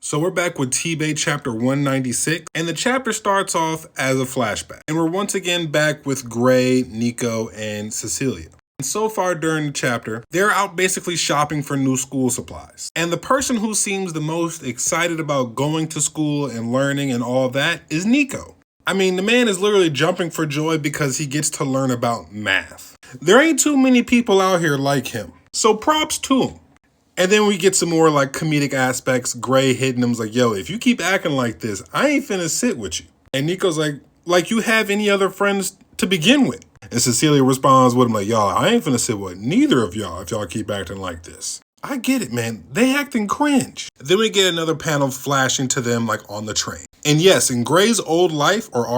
So we're back with TBATE chapter 196, and the chapter starts off as a flashback. And we're once again back with Gray, Nico, and Cecilia. And so far during the chapter, they're out basically shopping for new school supplies. And the person who seems the most excited about going to school and learning and all that is Nico. I mean, the man is literally jumping for joy because he gets to learn about math. There ain't too many people out here like him, so props to him. And then we get some more like comedic aspects. Gray hitting him's like, yo, if you keep acting like this, I ain't finna sit with you. And Nico's like you have any other friends to begin with. And Cecilia responds with him like, y'all, I ain't finna sit with neither of y'all if y'all keep acting like this. I get it, man. They acting cringe. Then we get another panel flashing to them like on the train. And yes, in Gray's old life, or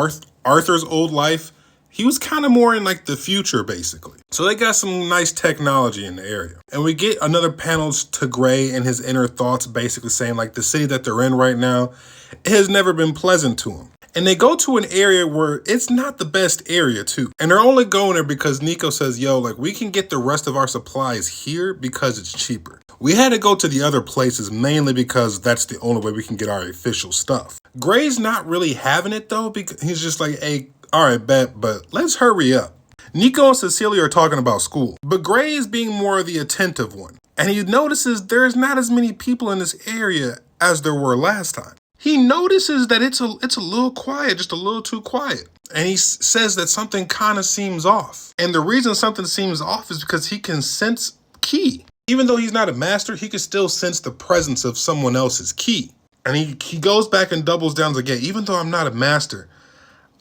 Arthur's old life, he was kind of more in like the future, basically. So they got some nice technology in the area. And we get another panel to Gray and his inner thoughts, basically saying like the city that they're in right now, it has never been pleasant to him. And they go to an area where it's not the best area too. And they're only going there because Nico says, yo, like we can get the rest of our supplies here because it's cheaper. We had to go to the other places mainly because that's the only way we can get our official stuff. Gray's not really having it though, because he's just like, hey, all right, bet, but let's hurry up. Nico and Cecilia are talking about school, but Gray is being more the attentive one. And he notices there's not as many people in this area as there were last time. He notices that it's a little quiet, just a little too quiet. And he says that something kind of seems off. And the reason something seems off is because he can sense ki. Even though he's not a master, he can still sense the presence of someone else's ki. And he goes back and doubles down again, even though I'm not a master,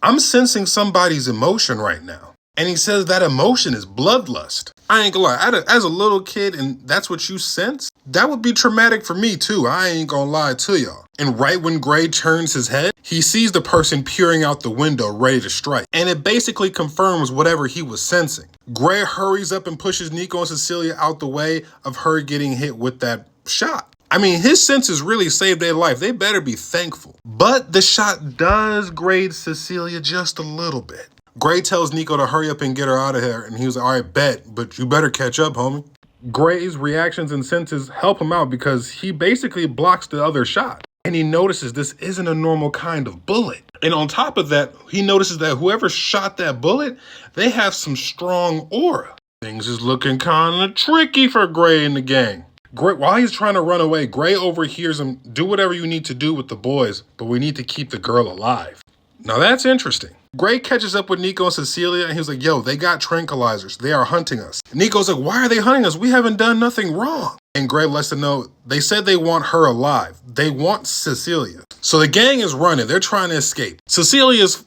I'm sensing somebody's emotion right now. And he says that emotion is bloodlust. I ain't gonna lie, as a little kid and that's what you sense, that would be traumatic for me too. I ain't gonna lie to y'all. And right when Gray turns his head, he sees the person peering out the window ready to strike. And it basically confirms whatever he was sensing. Gray hurries up and pushes Nico and Cecilia out the way of her getting hit with that shot. I mean, his senses really saved their life. They better be thankful. But the shot does grade Cecilia just a little bit. Gray tells Nico to hurry up and get her out of here. And he was like, all right, bet, but you better catch up, homie. Gray's reactions and senses help him out because he basically blocks the other shot. And he notices this isn't a normal kind of bullet. And on top of that, he notices that whoever shot that bullet, they have some strong aura. Things is looking kind of tricky for Gray and the gang. Gray, while he's trying to run away, Gray overhears him, do whatever you need to do with the boys, but we need to keep the girl alive. Now that's interesting. Gray catches up with Nico and Cecilia and he was like, yo, they got tranquilizers. They are hunting us. Nico's like, why are they hunting us? We haven't done nothing wrong. And Gray lets them know they said they want her alive. They want Cecilia. So the gang is running. They're trying to escape. Cecilia's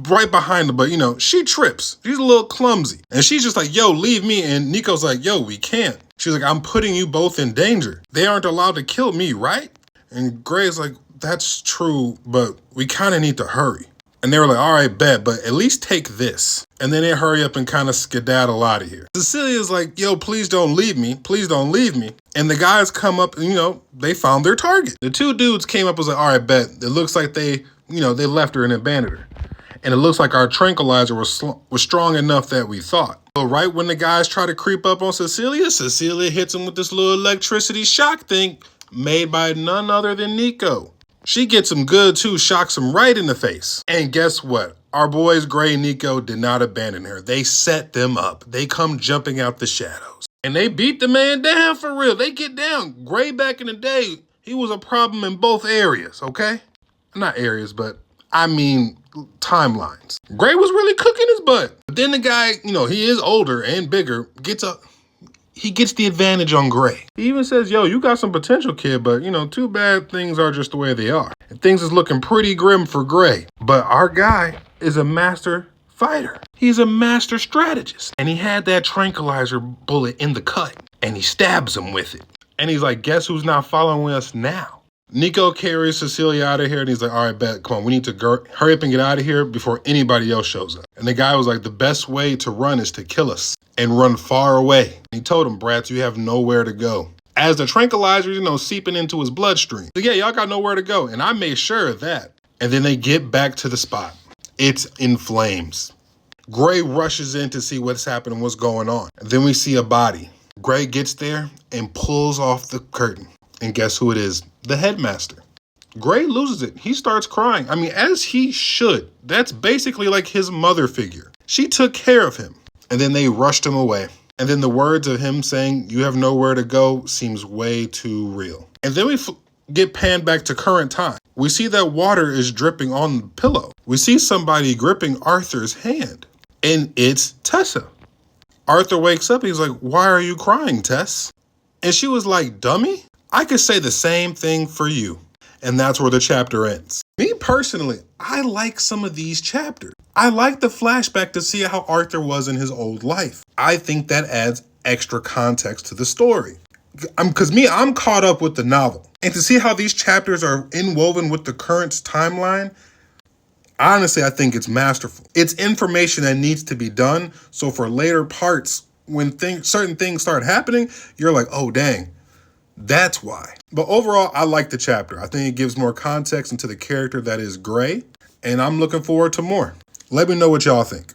right behind them, but you know, she trips. She's a little clumsy. And she's just like, yo, leave me. And Nico's like, yo, we can't. She's like, I'm putting you both in danger. They aren't allowed to kill me, right? And Gray's like, that's true, but we kind of need to hurry. And they were like, all right, bet, but at least take this. And then they hurry up and kind of skedaddle out of here. Cecilia's like, yo, please don't leave me. Please don't leave me. And the guys come up and, you know, they found their target. The two dudes came up and was like, all right, bet. It looks like they left her and abandoned her. And it looks like our tranquilizer was strong enough that we thought. But right when the guys try to creep up on Cecilia, Cecilia hits him with this little electricity shock thing made by none other than Nico. She gets him good too, shocks him right in the face. And guess what? Our boys Gray and Nico did not abandon her. They set them up. They come jumping out the shadows. And they beat the man down for real. They get down. Gray back in the day, he was a problem in both areas, okay? Not areas, but I mean timelines. Gray was really cooking his butt. But then the guy, you know, he is older and bigger, he gets the advantage on Gray. He even says, yo, you got some potential, kid, but, you know, too bad things are just the way they are. And things is looking pretty grim for Gray. But our guy is a master fighter. He's a master strategist. And he had that tranquilizer bullet in the cut. And he stabs him with it. And he's like, guess who's not following us now? Nico carries Cecilia out of here and he's like, all right, bet, come on, we need to hurry up and get out of here before anybody else shows up. And the guy was like, the best way to run is to kill us and run far away. He told him, brats, you have nowhere to go. As the tranquilizer, seeping into his bloodstream. So yeah, y'all got nowhere to go. And I made sure of that. And then they get back to the spot. It's in flames. Gray rushes in to see what's happening, what's going on. And then we see a body. Gray gets there and pulls off the curtain. And guess who it is? The headmaster. Gray loses it. He starts crying. I mean, as he should. That's basically like his mother figure. She took care of him. And then they rushed him away. And then the words of him saying, "You have nowhere to go," seems way too real. And then we get panned back to current time. We see that water is dripping on the pillow. We see somebody gripping Arthur's hand. And it's Tessa. Arthur wakes up. He's like, "Why are you crying, Tess?" And she was like, "Dummy, I could say the same thing for you." And that's where the chapter ends. Me personally, I like some of these chapters. I like the flashback to see how Arthur was in his old life. I think that adds extra context to the story. I'm caught up with the novel. And to see how these chapters are inwoven with the current timeline, honestly, I think it's masterful. It's information that needs to be done. So for later parts, when certain things start happening, you're like, oh, dang. That's why. But overall, I like the chapter. I think it gives more context into the character that is Gray, and I'm looking forward to more. Let me know what y'all think.